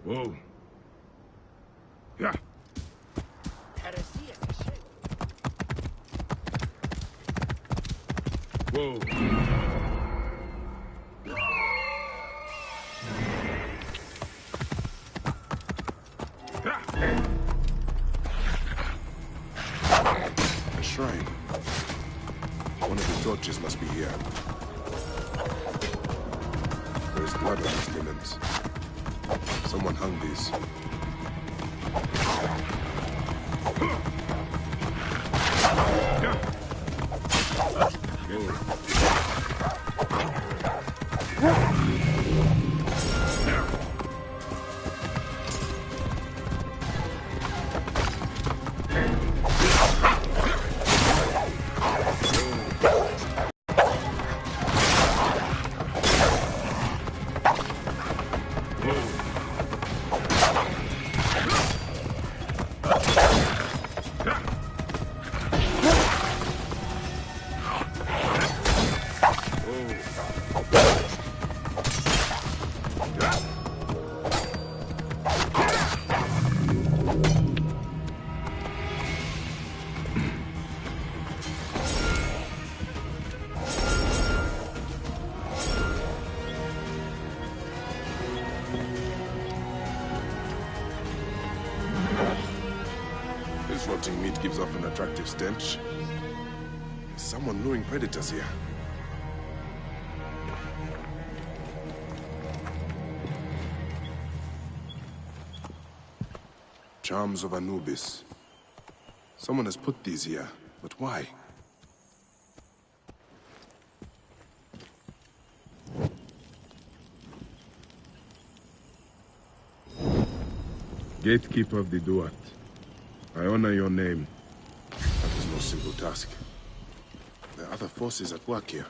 Whoa. Yeah. Whoa. A shrine. One of the torches must be here. There is blood on these linens. Someone hung these. This rotting meat gives off an attractive stench. There's someone luring predators here. Charms of Anubis. Someone has put these here, but why? Gatekeeper of the Duat. I honor your name. That is no simple task. There are other forces at work here.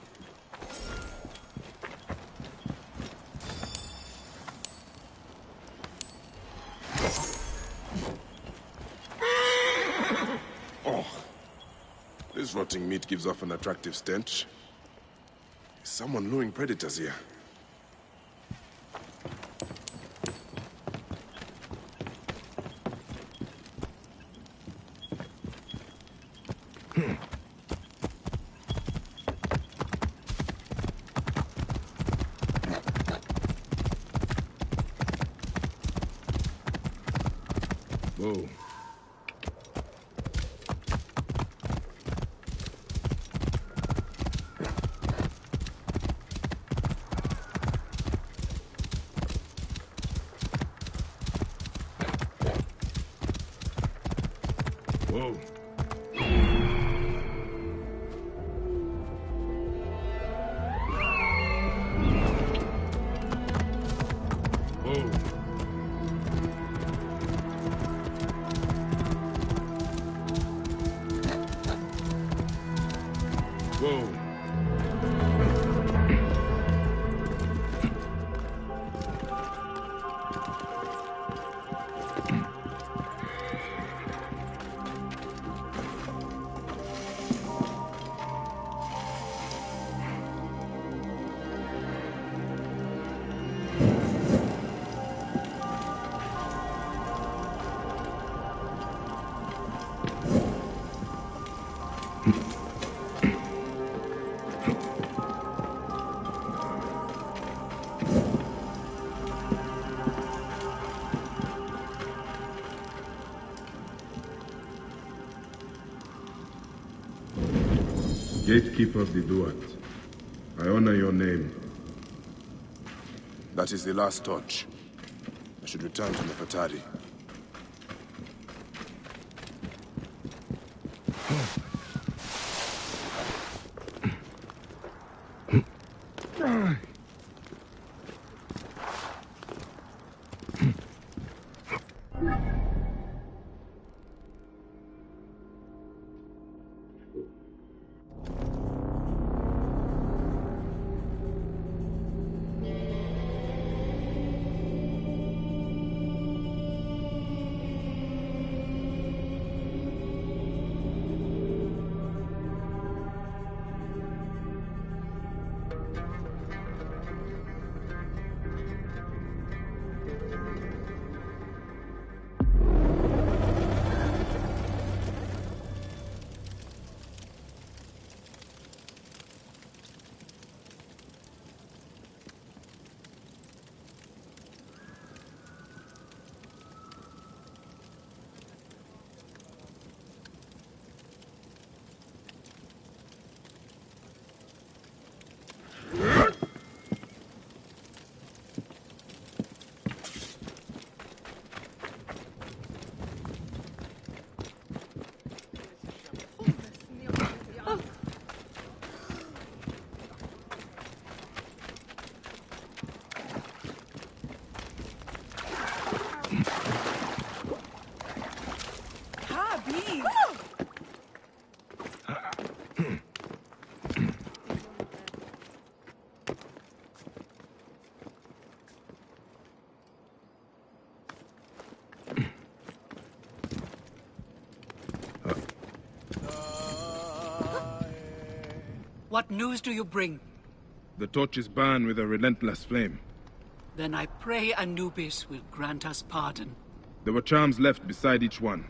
Oh, this rotting meat gives off an attractive stench. Is someone luring predators here? Whoa. Whoa. Whoa. keeper of the Duat. I honor your name. That is the last torch. I should return to Nefertari. What news do you bring? The torch is burned with a relentless flame. Then I pray Anubis will grant us pardon. There were charms left beside each one.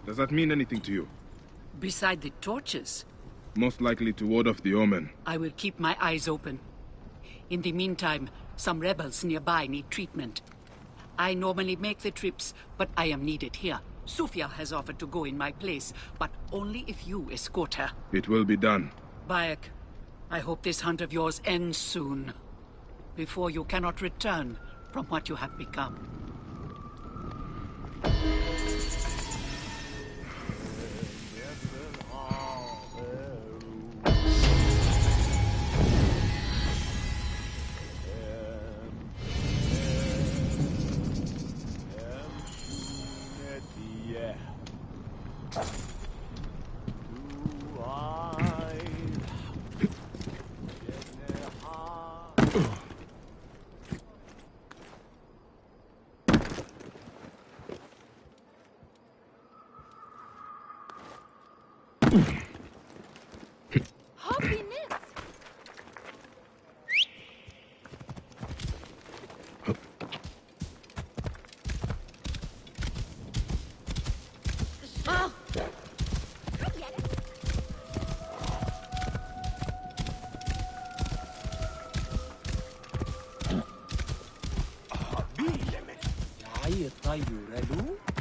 Does that mean anything to you? Beside the torches? Most likely to ward off the omen. I will keep my eyes open. In the meantime, some rebels nearby need treatment. I normally make the trips, but I am needed here. Sufia has offered to go in my place, but only if you escort her. It will be done. Bayek, I hope this hunt of yours ends soon, before you cannot return from what you have become.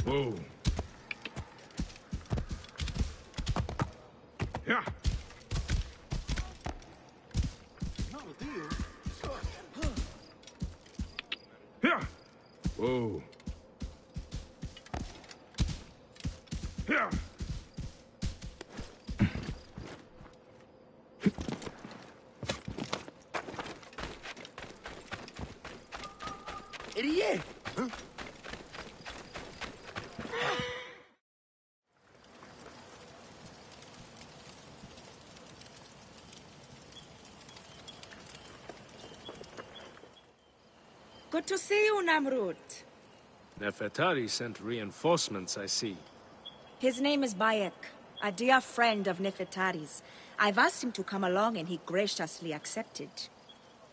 Whoa. Yeah. Yeah. Whoa. Yeah. Idiot! Huh? Good to see you, Namrud. Nefertari sent reinforcements, I see. His name is Bayek, a dear friend of Nefertari's. I've asked him to come along and he graciously accepted.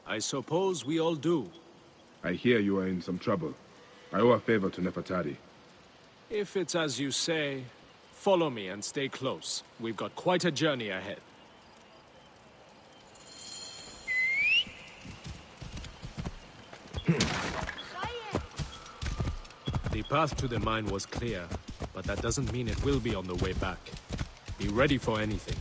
I suppose we all do. I hear you are in some trouble. I owe a favor to Nefertari. If it's as you say, follow me and stay close. We've got quite a journey ahead. The path to the mine was clear, but that doesn't mean it will be on the way back. Be ready for anything.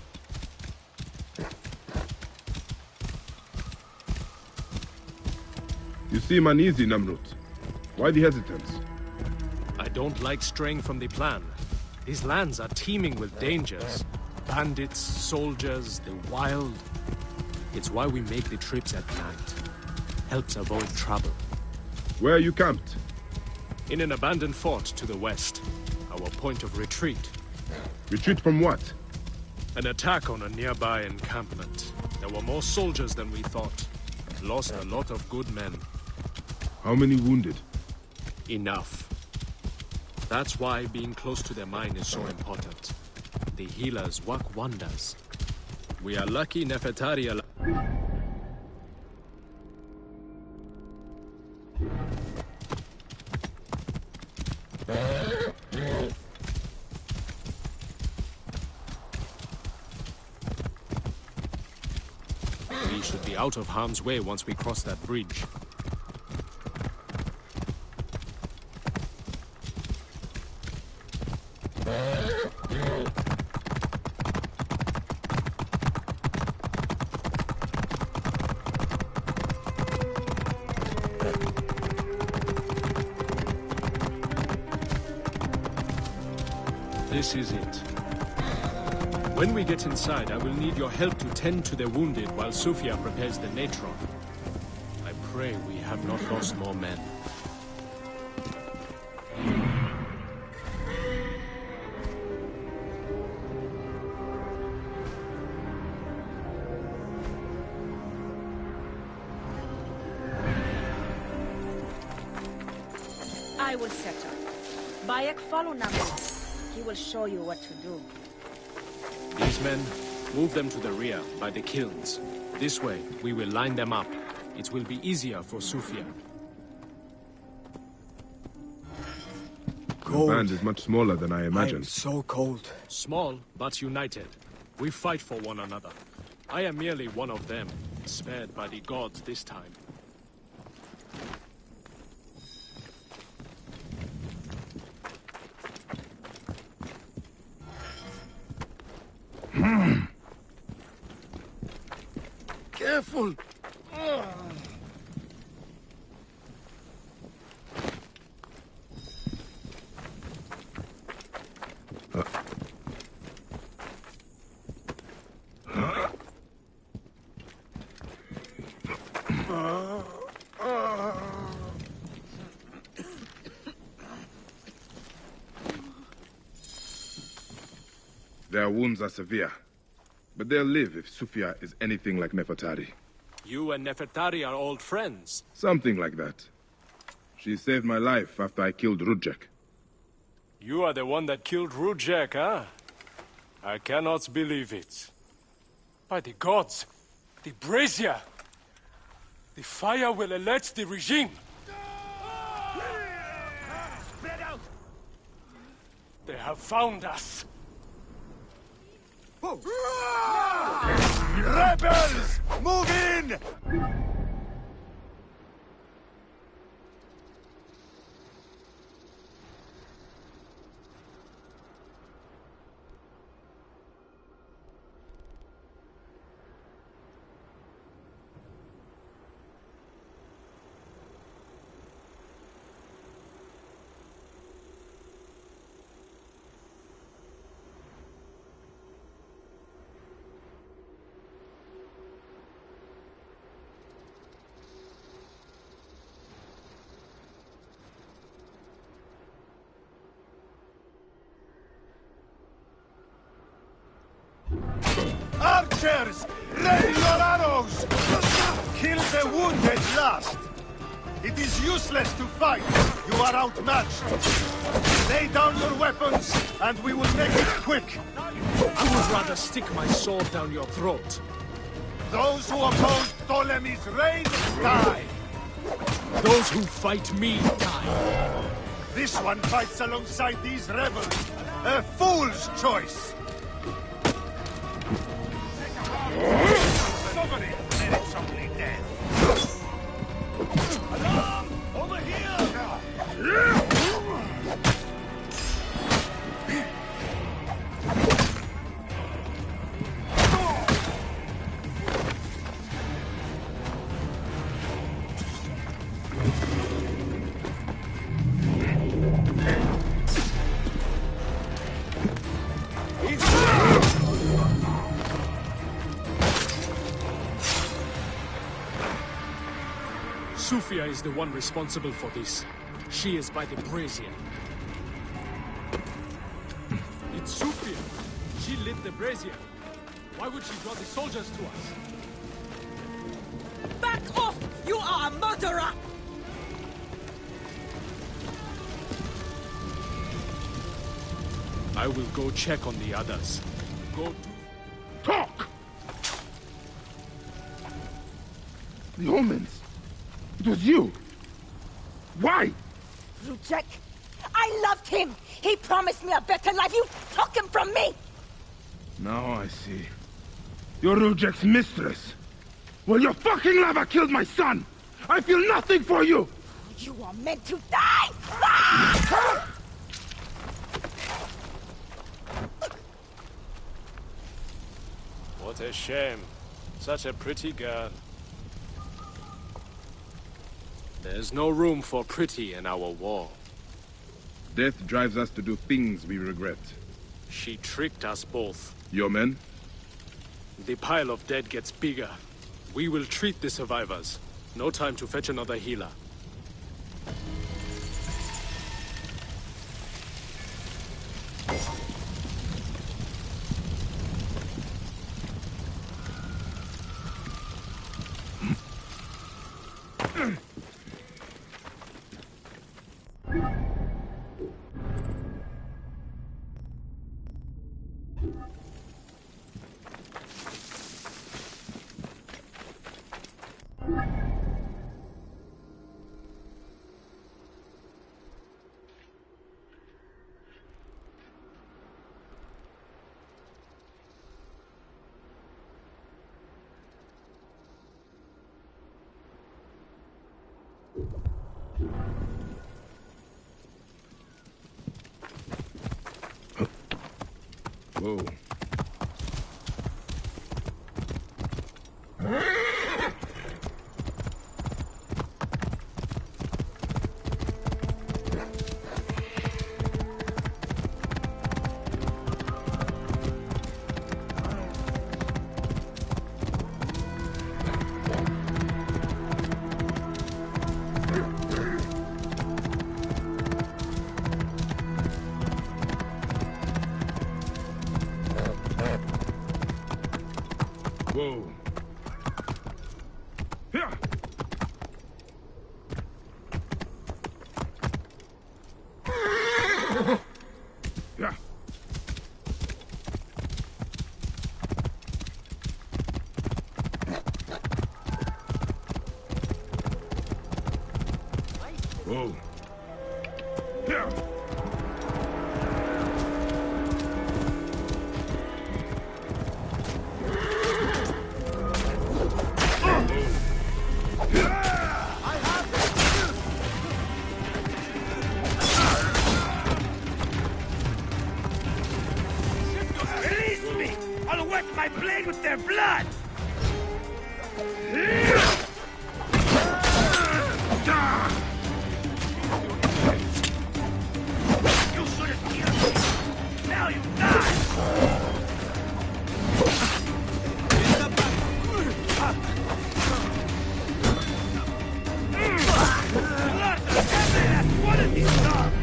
You seem uneasy, Namrut. Why the hesitance? I don't like straying from the plan. These lands are teeming with dangers. Bandits, soldiers, the wild. It's why we make the trips at night. Helps avoid trouble. Where are you camped? In an abandoned fort to the west. Our point of retreat. Retreat from what? An attack on a nearby encampment. There were more soldiers than we thought. Lost a lot of good men. How many wounded? Enough. That's why being close to their mine is so important. The healers work wonders. We are lucky Nefertari We should be out of harm's way once we cross that bridge. This is it. When we get inside, I will need your help to tend to the wounded while Sofia prepares the natron. I pray we have not lost more men. I will set up. Bayek, follow Namrud. He will show you what to do. These men, move them to the rear, by the kilns. This way, we will line them up. It will be easier for Sofia. The band is much smaller than I imagined. So cold. Small, but united. We fight for one another. I am merely one of them, spared by the gods this time. Careful! Their wounds are severe, but they'll live if Sofia is anything like Nefertari. You and Nefertari are old friends. Something like that. She saved my life after I killed Rudjek. You are the one that killed Rudjek, huh? I cannot believe it. By the gods, the brazier! The fire will alert the regime! Spread out! They have found us! Rebels! Move in! Archers! Ready your arrows! Kill the wounded last! It is useless to fight! You are outmatched! Lay down your weapons, and we will make it quick! I would rather stick my sword down your throat. Those who oppose Ptolemy's reign, die! Those who fight me die. This one fights alongside these rebels! A fool's choice! Somebody let somebody dead! Alarm! Over here! Sufia is the one responsible for this. She is by the brazier. It's Sufia. She lit the brazier. Why would she draw the soldiers to us? Back off! You are a murderer! I will go check on the others. Go to... Talk! The omens. It was you. Why? Rujek, I loved him! He promised me a better life! You took him from me! Now I see. You're Rujek's mistress. Well, your fucking lover killed my son! I feel nothing for you! You are meant to die! Ah! What a shame. Such a pretty girl. There's no room for pretty in our war. Death drives us to do things we regret. She tricked us both. Your men? The pile of dead gets bigger. We will treat the survivors. No time to fetch another healer. Whoa. Whoa. Here. Yeah. Whoa. Here. I'll wet my blade with their blood! You should have killed me! Now you die! Blood, every last one of these dogs!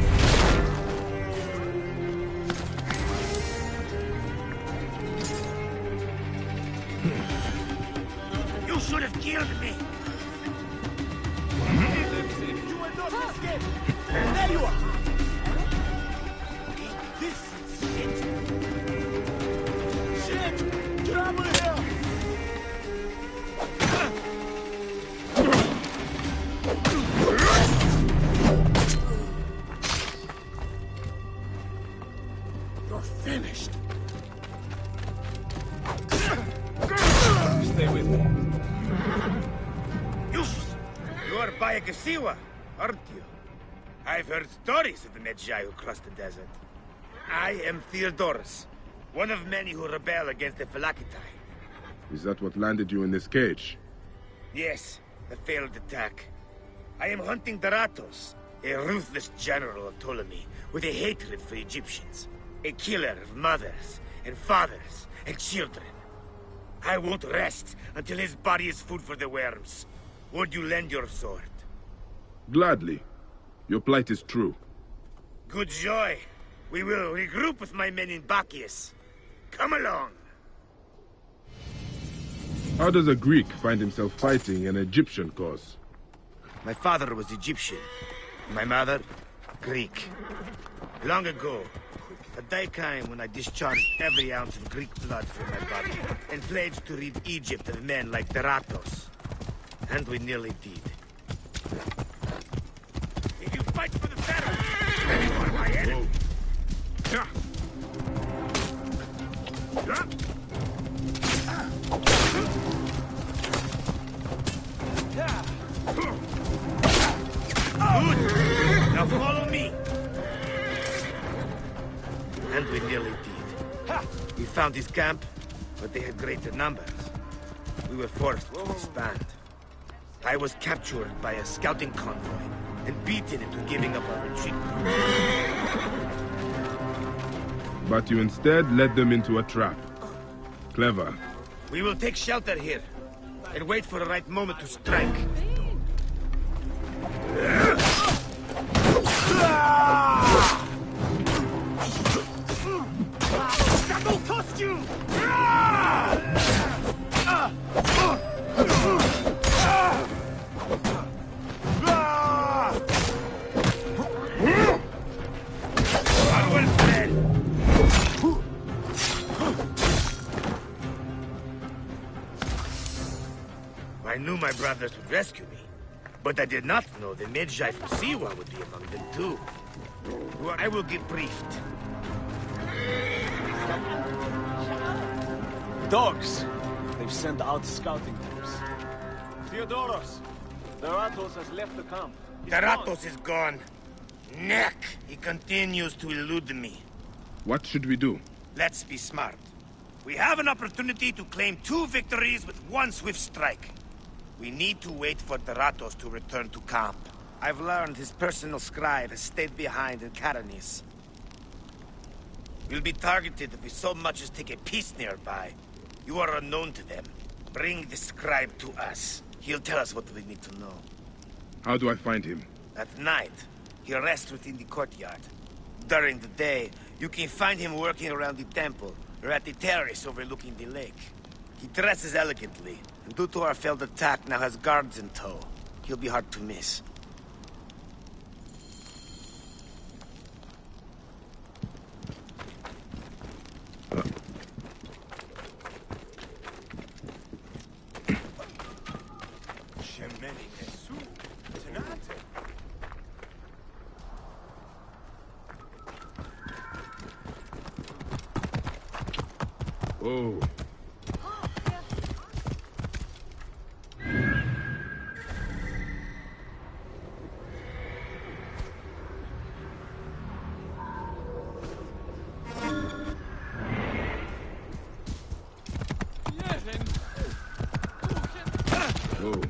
You should have killed me! You will not escape! There you are! Eat this shit! Shit! Trouble here! You're finished! Stay with me. You are Bayekasiwa, aren't you? I've heard stories of the Medjay who crossed the desert. I am Theodorus, one of many who rebel against the Phylakitai. Is that what landed you in this cage? Yes, a failed attack. I am hunting Daratos, a ruthless general of Ptolemy with a hatred for Egyptians. A killer of mothers and fathers and children. I won't rest until his body is food for the worms. Would you lend your sword? Gladly. Your plight is true. Good joy. We will regroup with my men in Bacchius. Come along. How does a Greek find himself fighting an Egyptian cause? My father was Egyptian. My mother, Greek. Long ago, a day came when I discharged every ounce of Greek blood from my body and pledged to rid Egypt of men like Deratos. And we nearly did. If you fight for the pharaoh, you are my enemy. Yeah. Yeah. Good. Now follow me. And we nearly did. We found his camp, but they had greater numbers. We were forced to disband. I was captured by a scouting convoy and beaten into giving up our retreat. But you instead led them into a trap. Clever. We will take shelter here and wait for the right moment to strike. Double costume! I knew my brothers would rescue me, but I did not know the Magi from Siwa would be among them too. I will get briefed. Dogs! They've sent out scouting troops. Theodoros! Deratos has left the camp. Deratos is gone. Neck! He continues to elude me. What should we do? Let's be smart. We have an opportunity to claim 2 victories with 1 swift strike. We need to wait for Deratos to return to camp. I've learned his personal scribe has stayed behind in Caranis. We'll be targeted if we so much as take a piece nearby. You are unknown to them. Bring the scribe to us. He'll tell us what we need to know. How do I find him? At night, he rests within the courtyard. During the day, you can find him working around the temple, or at the terrace overlooking the lake. He dresses elegantly, and due to our failed attack, now has guards in tow. He'll be hard to miss. Oh. Oh.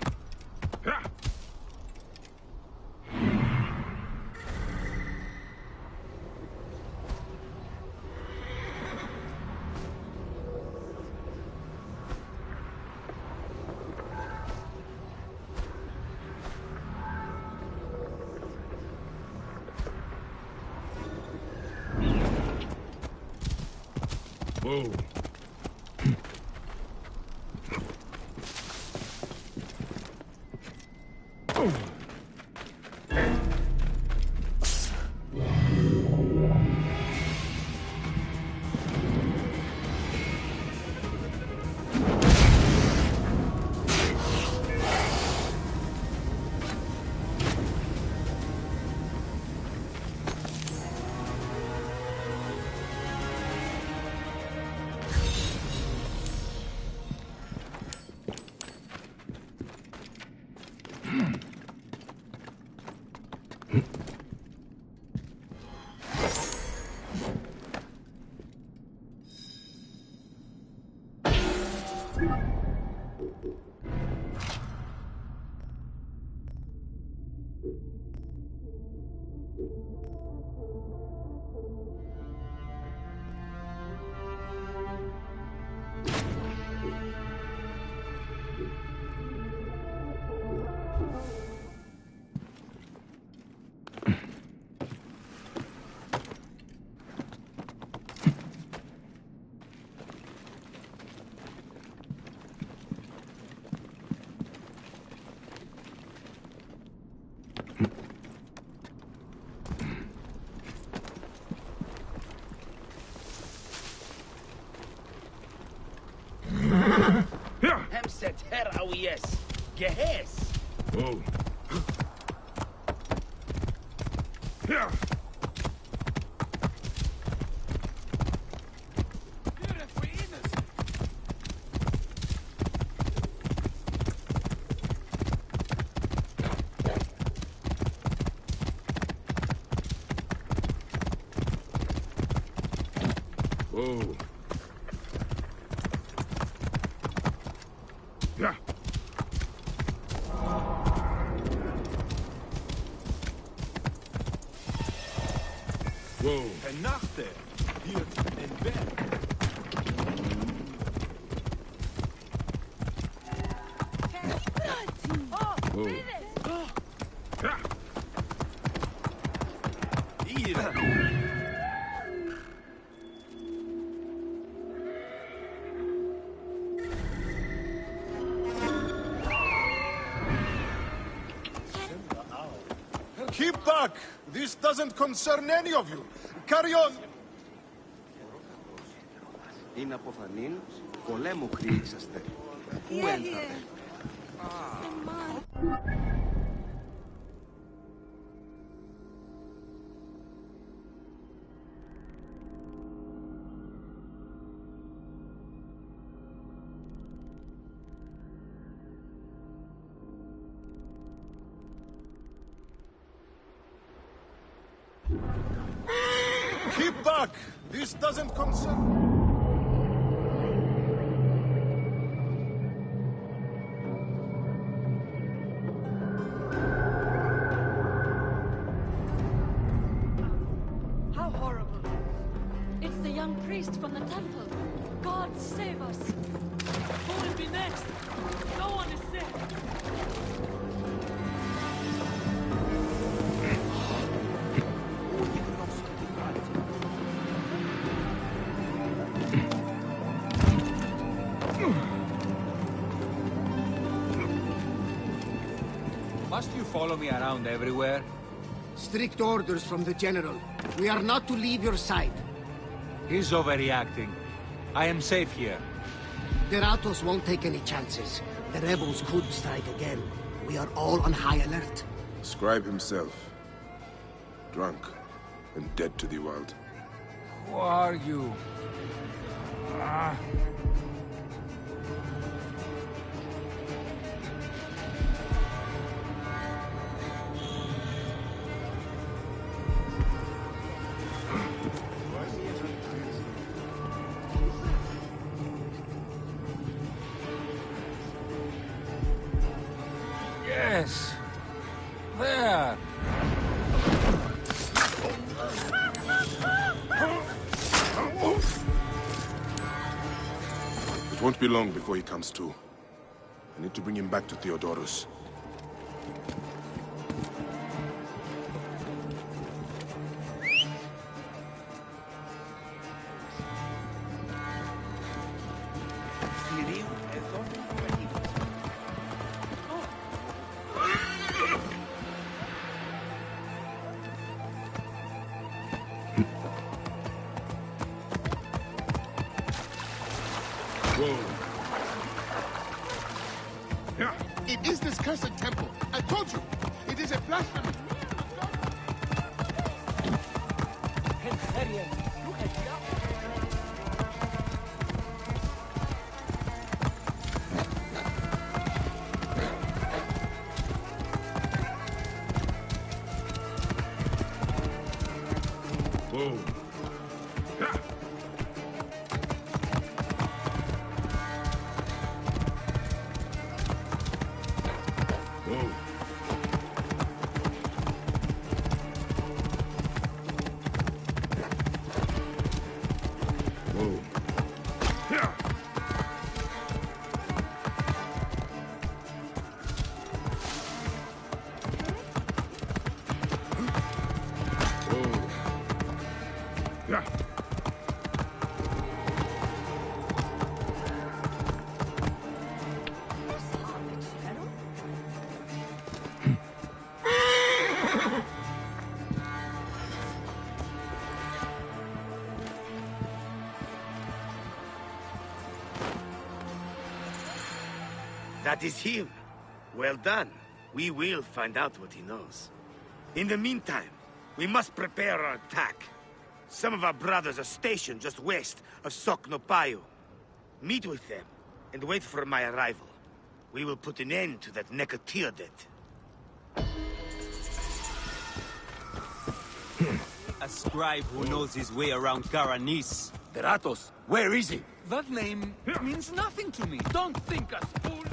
Whoa. Guess. Whoa. Yeah. Whoa. Yeah. Whoa. Nacht hier in bed. Whoa. Yeah. Keep back! This doesn't concern any of you. Carry on! Είναι αποφανήν, πολέμου χρήξαστε. Πού έλθατε? Keep back! This doesn't concern... How horrible. It's the young priest from the temple. God save us. Who will be next? No one is safe. Must you follow me around everywhere? Strict orders from the General. We are not to leave your side. He's overreacting. I am safe here. The Ratos won't take any chances. The rebels could strike again. We are all on high alert. Scribe himself. Drunk and dead to the world. Who are you? Yes. There. It won't be long before he comes to. I need to bring him back to Theodorus. It is this cursed temple. I told you. It is a blasphemy. Whoa. That is him. Well done. We will find out what he knows. In the meantime, we must prepare our attack. Some of our brothers are stationed just west of Soknopayu. Meet with them, and wait for my arrival. We will put an end to that Nekatiodet. A scribe who knows his way around Karanis. Ratos, where is he? That name means nothing to me. Don't think us fool!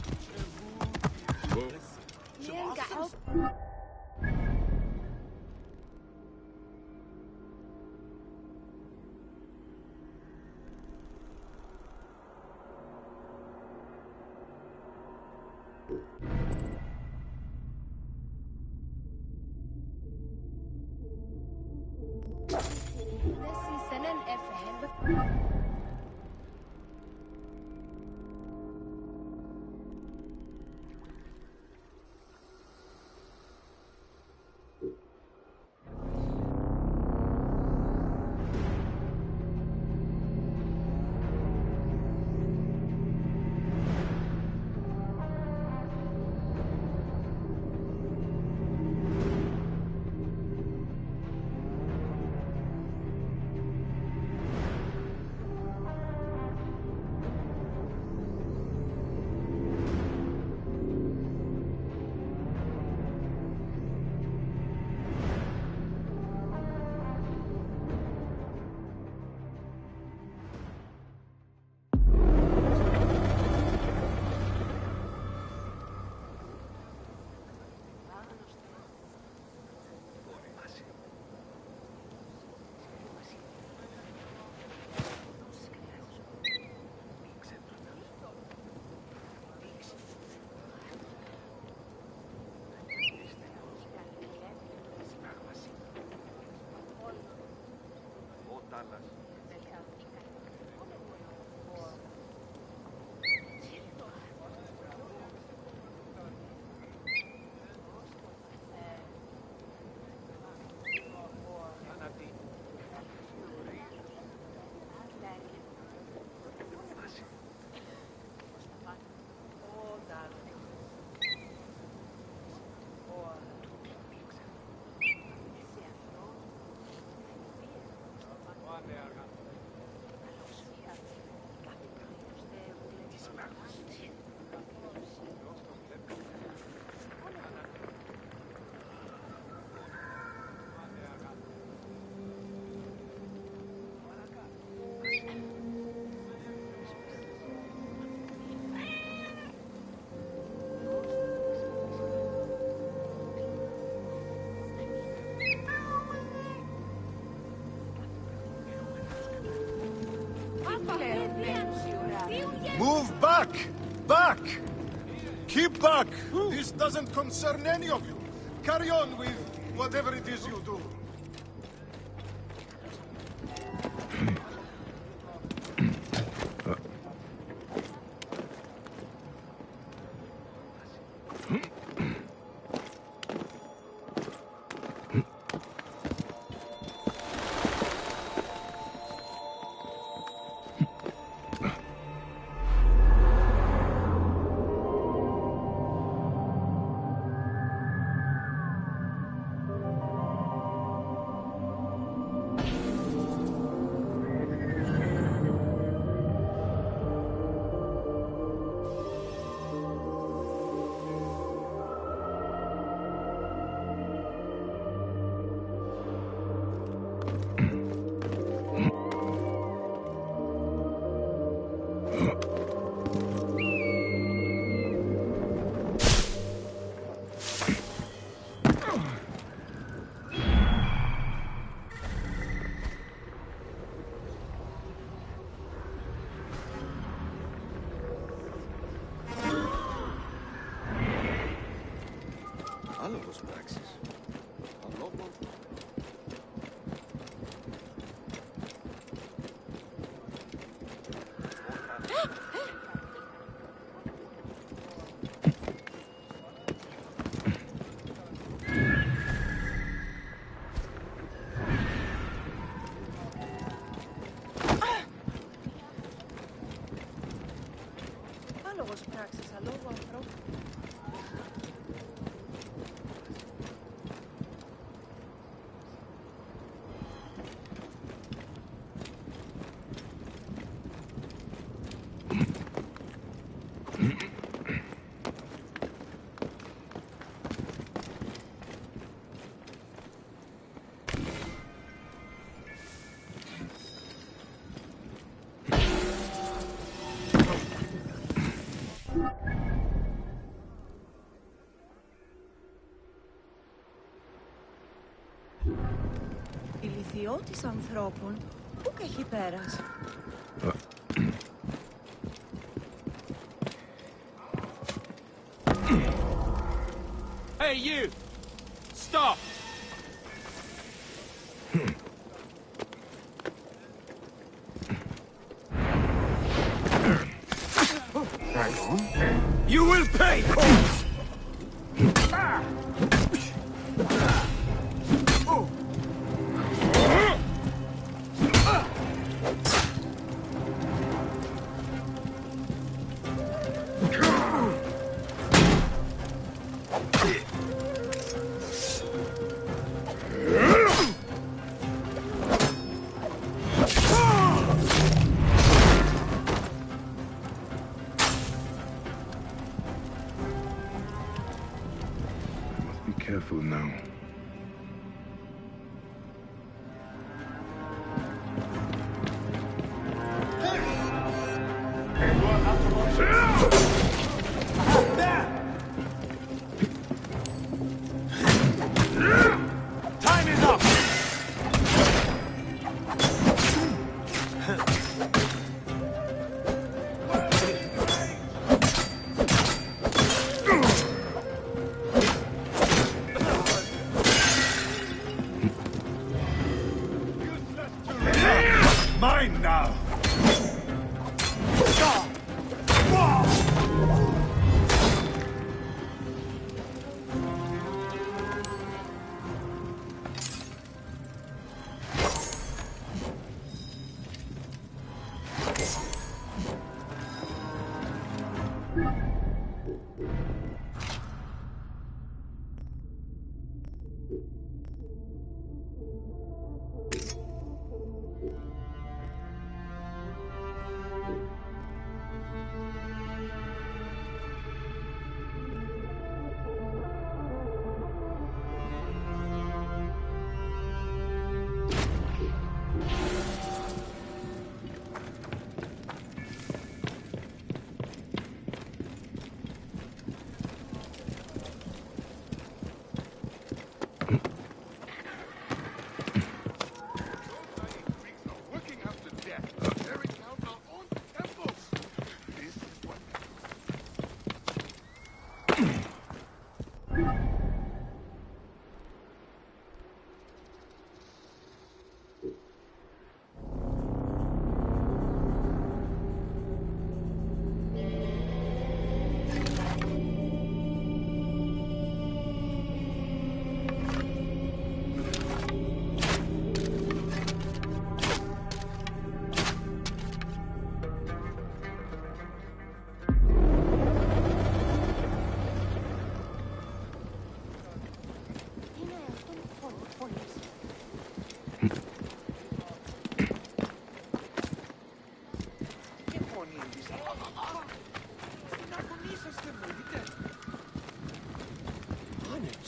Move back! Back! Keep back! This doesn't concern any of you. Carry on with whatever it is you do. Άλογος πράξης. Αλόγων. Άλογος πράξης, αλόγου ανθρώπου. Θεό της ανθρώπων, πού και έχει πέρας. Hey, you! Stop! You will pay, Coles! Careful now. Time is up! Mine now!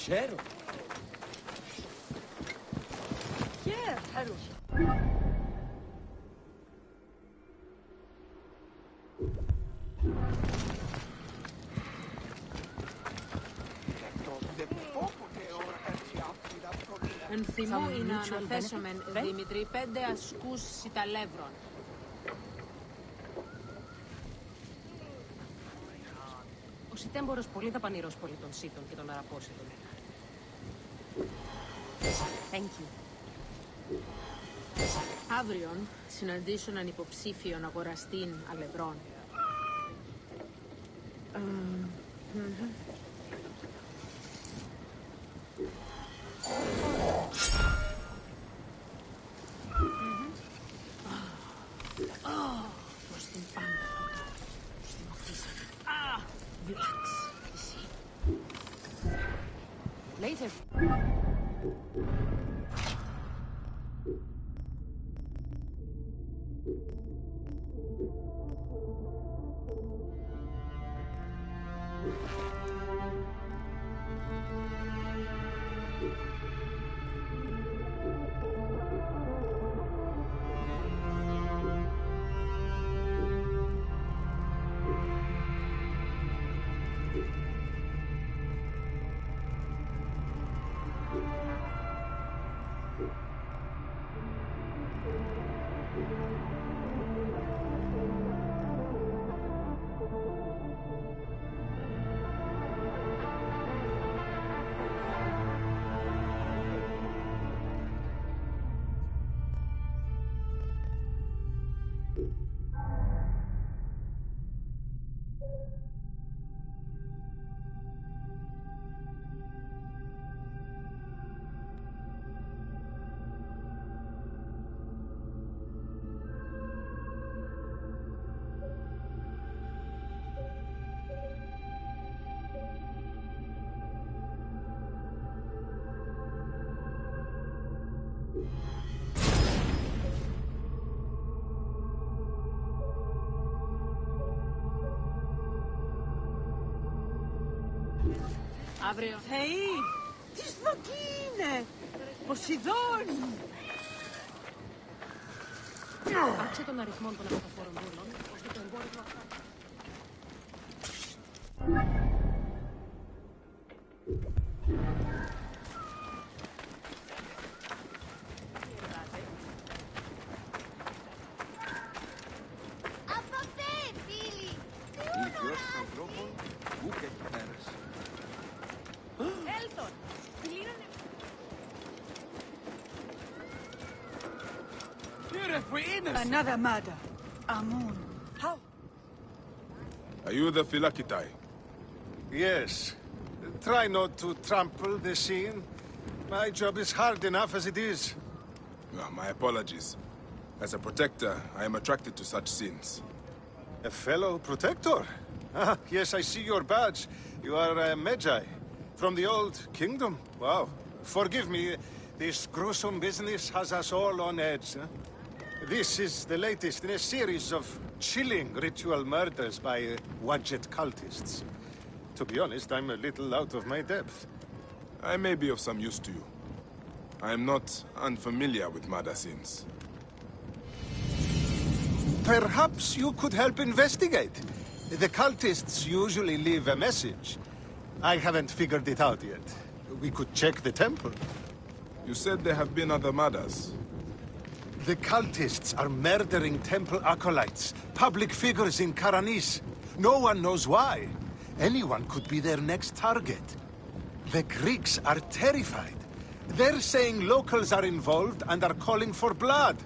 Ξέρω. Yeah, حلو. Ενθυμώ είναι να αναθέσουμε, Δημήτρη, 5 ασκούς σιταλεύρων. Ο Σιτέμπορος πολύ δαπανηρός πολιτών Σίτων και των Αραπόσιτων. Thank you. Αύριον συναντήσω έναν υποψήφιον αγοραστήν αλευρών. Προς την πάντα. Προς την οθήσα. Relax. Εσύ. Later. Αύριο. Θεοί! Τι σφακή είναι! Ποσειδώνη! Άξε τον αριθμό των αποκαφόρων δούλων, ώστε το εμπόρευμα... Ηλικιώσεις ανθρώπων, πού και εκεί πέρασε. Έλτον! Κλείνανε... Another murder. Amun. How? Are you the Philakitai? Yes. Try not to trample the scene. My job is hard enough as it is. My apologies. As a protector, I am attracted to such scenes. A fellow protector? Ah, yes, I see your badge. You are a Magi. From the old kingdom? Wow. Forgive me, this gruesome business has us all on edge. Huh? This is the latest in a series of chilling ritual murders by Wadjet cultists. To be honest, I'm a little out of my depth. I may be of some use to you. I am not unfamiliar with murder scenes. Perhaps you could help investigate. The cultists usually leave a message. I haven't figured it out yet. We could check the temple. You said there have been other murders. The cultists are murdering temple acolytes, public figures in Karanis. No one knows why. Anyone could be their next target. The Greeks are terrified. They're saying locals are involved and are calling for blood.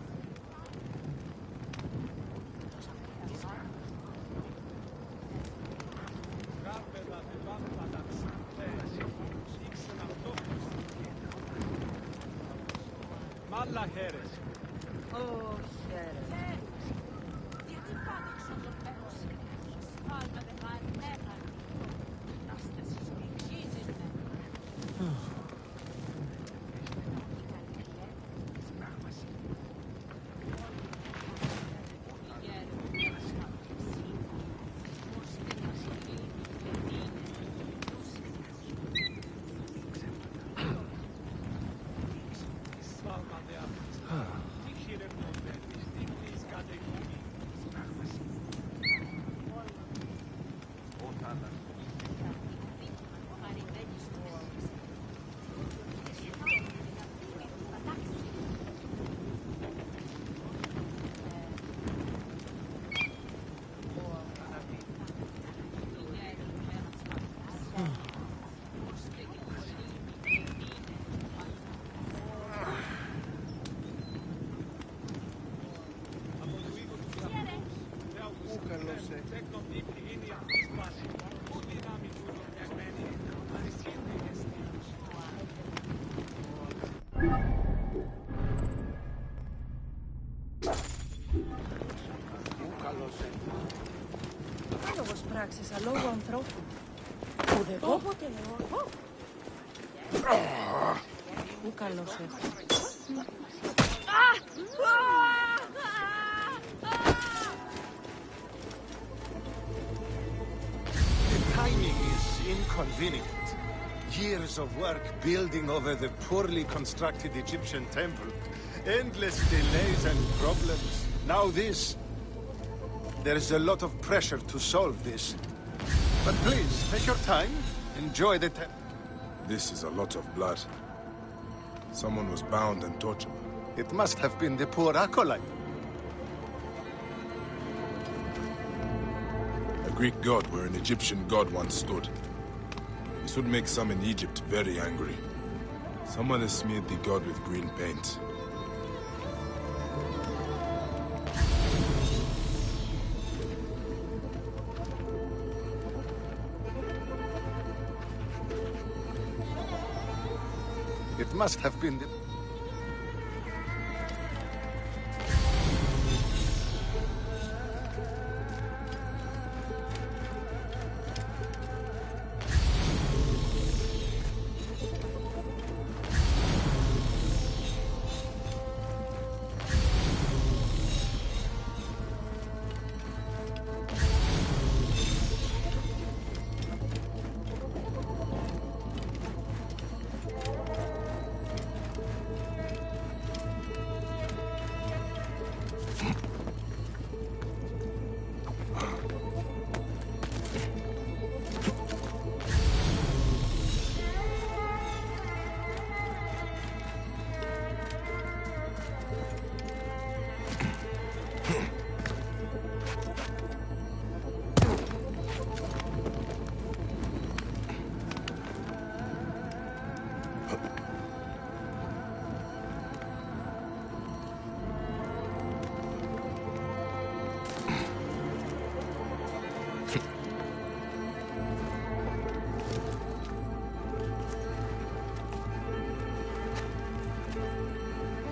Άλογος πράξεις αλόγου ανθρώπου. Ουδεγό ποτέ εγώ. Ού καλός The timing is inconvenient. Years of work building over the poorly constructed Egyptian temple. Endless delays and problems. Now this. There's a lot of pressure to solve this. But please, take your time. Enjoy the temple. This is a lot of blood. Someone was bound and tortured. It must have been the poor acolyte. A Greek god where an Egyptian god once stood. This would make some in Egypt very angry. Someone has smeared the god with green paint. It must have been the...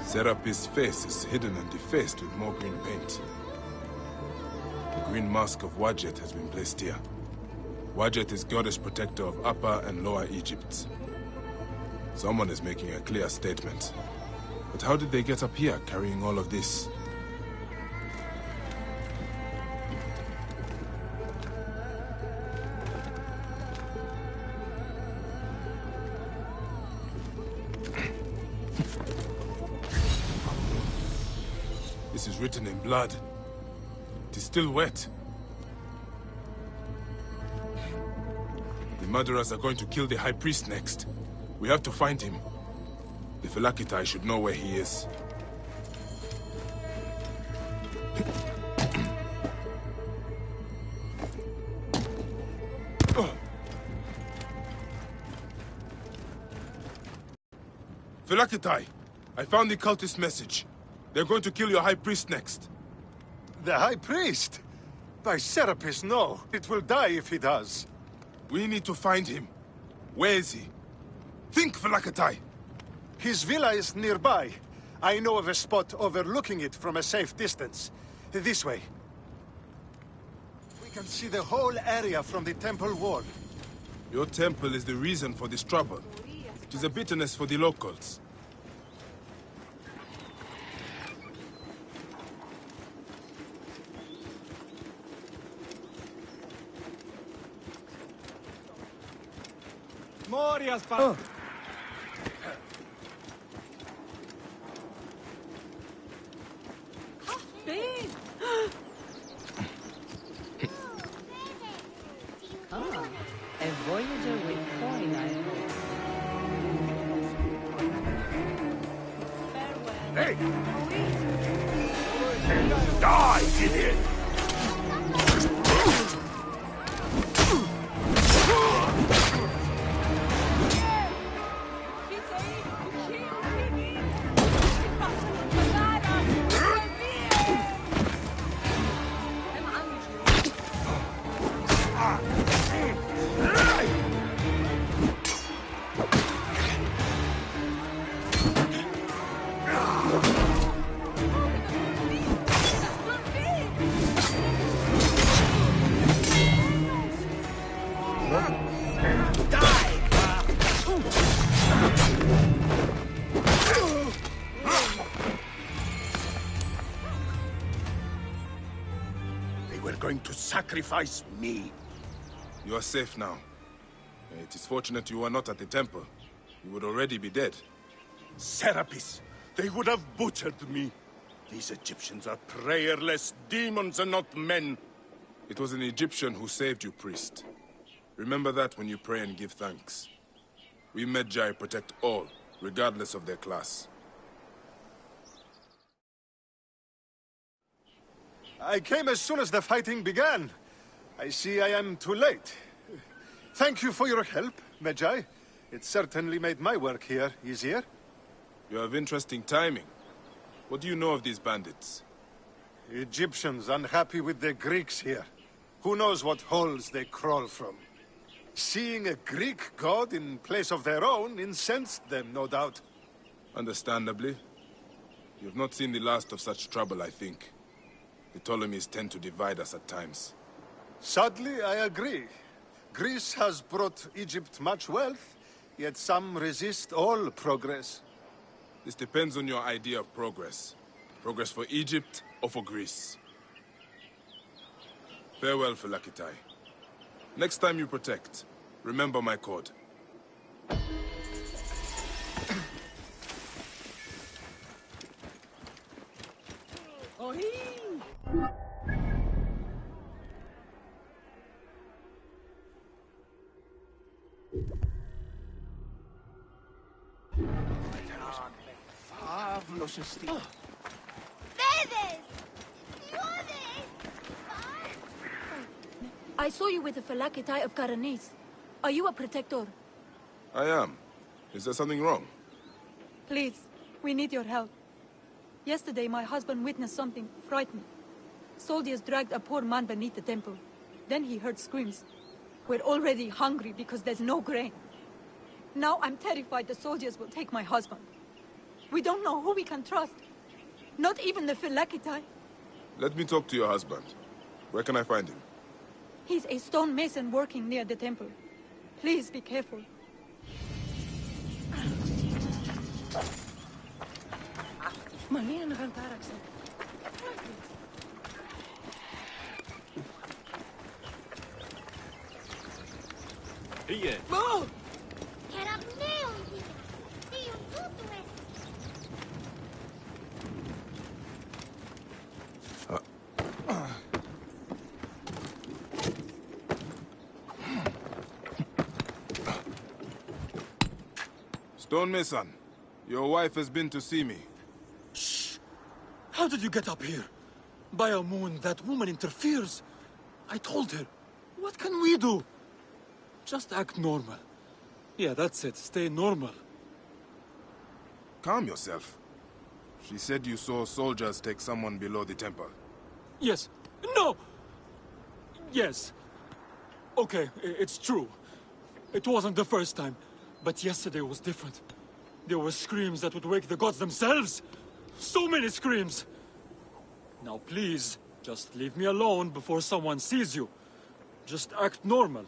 Serapis' face is hidden and defaced with more green paint. The green mask of Wadjet has been placed here. Wadjet is goddess protector of Upper and Lower Egypt. Someone is making a clear statement. But how did they get up here carrying all of this? This is written in blood. It is still wet. The murderers are going to kill the High Priest next. We have to find him. The Phylakitai should know where he is. Phylakitai, I found the cultist message. They're going to kill your High Priest next. The High Priest? By Serapis, no. It will die if he does. We need to find him. Where is he? Think, Phylakitai! His villa is nearby. I know of a spot overlooking it from a safe distance. This way. We can see the whole area from the temple wall. Your temple is the reason for this trouble. It is a bitterness for the locals. Morias, pa. Babe! A voyager with coin, I hope. Farewell. Hey! Die, idiot! Going to sacrifice me. You are safe now. It is fortunate you are not at the temple. You would already be dead. Serapis, they would have butchered me. These Egyptians are prayerless demons and not men. It was an Egyptian who saved you, priest. Remember that when you pray and give thanks. We Medjay protect all, regardless of their class. I came as soon as the fighting began. I see I am too late. Thank you for your help, Medjay. It certainly made my work here easier. You have interesting timing. What do you know of these bandits? Egyptians unhappy with the Greeks here. Who knows what holes they crawl from? Seeing a Greek god in place of their own incensed them, no doubt. Understandably. You have not seen the last of such trouble, I think. The Ptolemies tend to divide us at times. Sadly, I agree. Greece has brought Egypt much wealth, yet some resist all progress. This depends on your idea of progress. Progress for Egypt or for Greece. Farewell, Phylakitai. Next time you protect, remember my code. I saw you with the Phylakitai of Karanis. Are you a protector? I am. Is there something wrong? Please, we need your help. Yesterday, my husband witnessed something frightening. Soldiers dragged a poor man beneath the temple. Then he heard screams. We're already hungry because there's no grain. Now I'm terrified the soldiers will take my husband. We don't know who we can trust. Not even the Philakitai. Let me talk to your husband. Where can I find him? He's a stonemason working near the temple. Please be careful. Here. Move! Stonemason, your wife has been to see me. Shh! How did you get up here? By a moon, that woman interferes. I told her. What can we do? Just act normal. Yeah, that's it. Stay normal. Calm yourself. She said you saw soldiers take someone below the temple. Yes. No! Yes. Okay, it's true. It wasn't the first time. But yesterday was different. There were screams that would wake the gods themselves. So many screams. Now please, just leave me alone before someone sees you. Just act normal.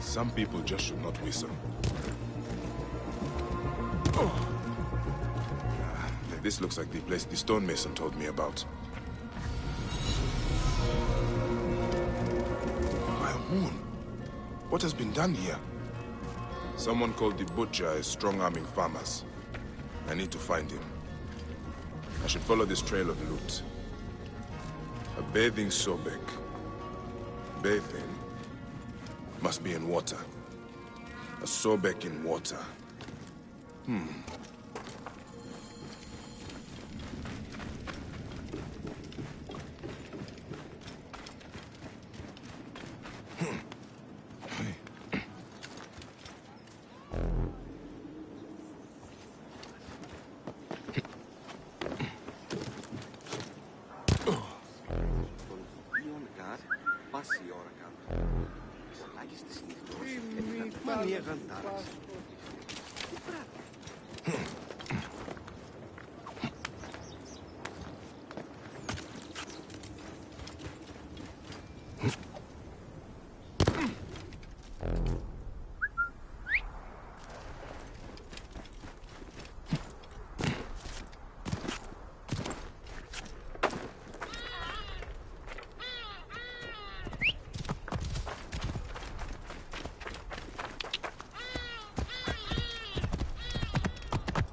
Some people just should not whistle. This looks like the place the stonemason told me about. By a moon. What has been done here? Someone called the Butcher is strong-arming farmers. I need to find him. I should follow this trail of loot. A bathing Sobek. Bathing must be in water. A Sobek in water.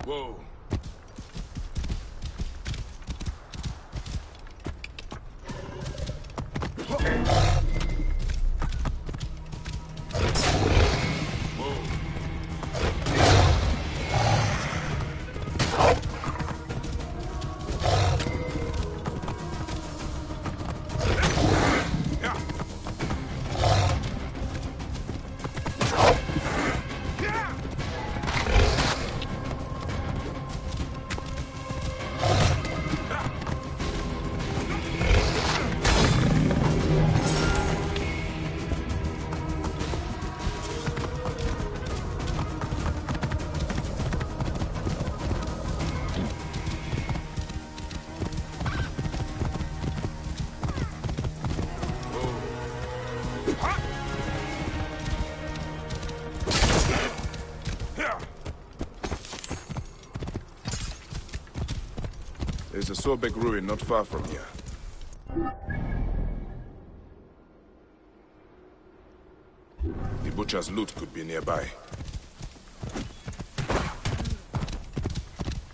Whoa. There's a Sobek ruin not far from here. The Butcher's loot could be nearby.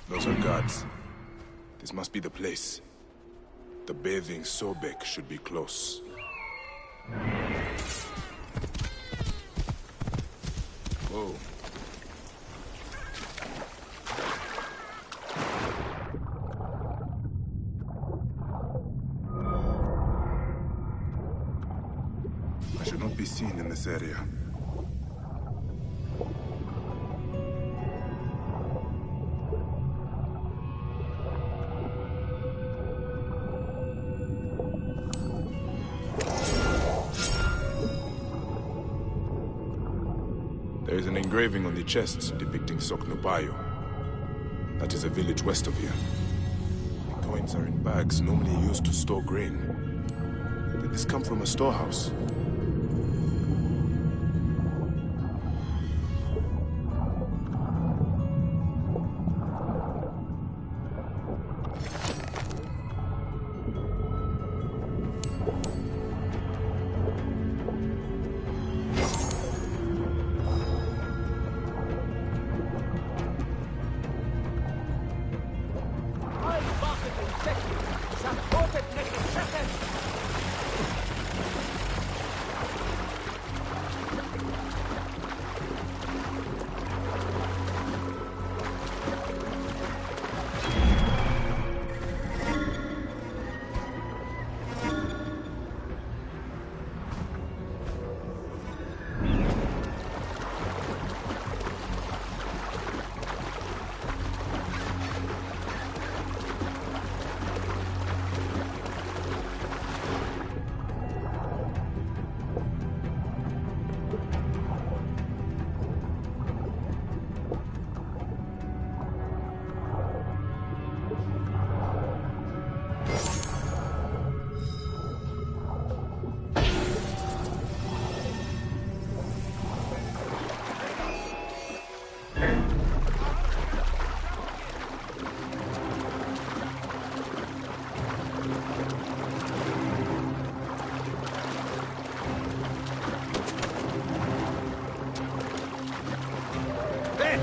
Those are guards. This must be the place. The bathing Sobek should be close. Whoa. I should not be seen in this area. There is an engraving on the chests depicting Soknobayo. That is a village west of here. The coins are in bags normally used to store grain. Did this come from a storehouse?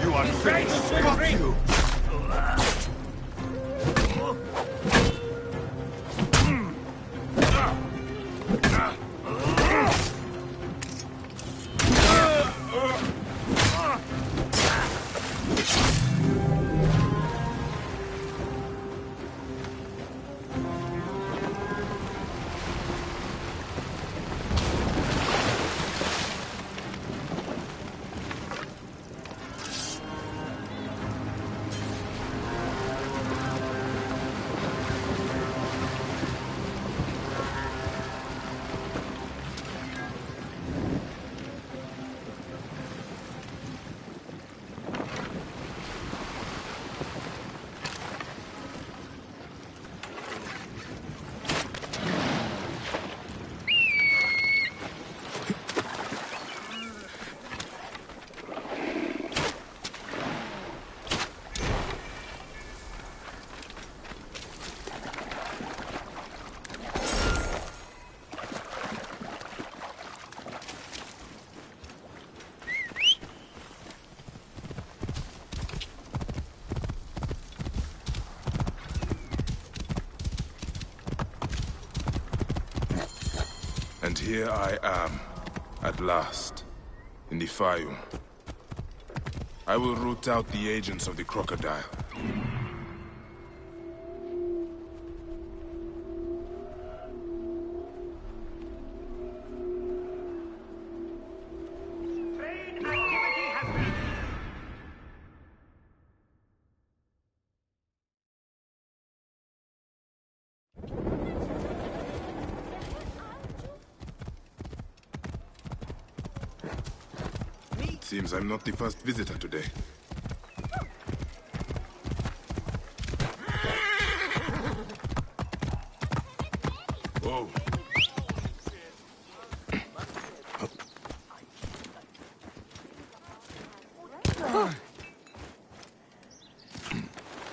You are finished! Fuck you! And here I am, at last, in the Fayum. I will root out the agents of the crocodile. Seems I'm not the first visitor today. Whoa.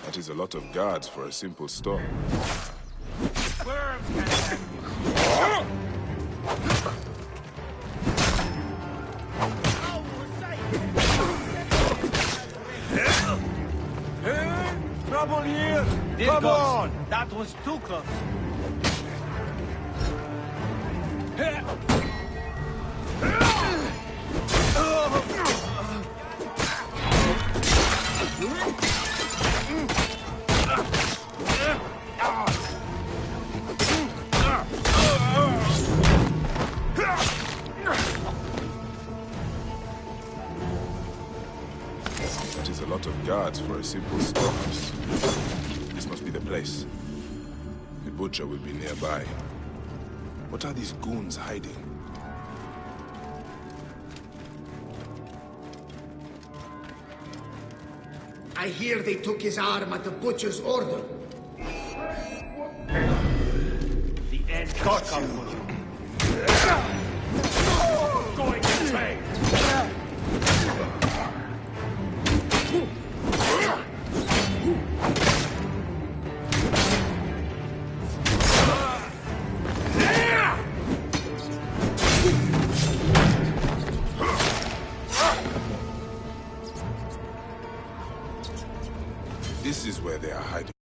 That is a lot of guards for a simple store. Trouble here! Come on! That was too close. amount of guards for a simple storehouse. This must be the place. The butcher will be nearby. What are these goons hiding? I hear they took his arm at the butcher's order. The end has come for you. Going insane. This is where they are hiding.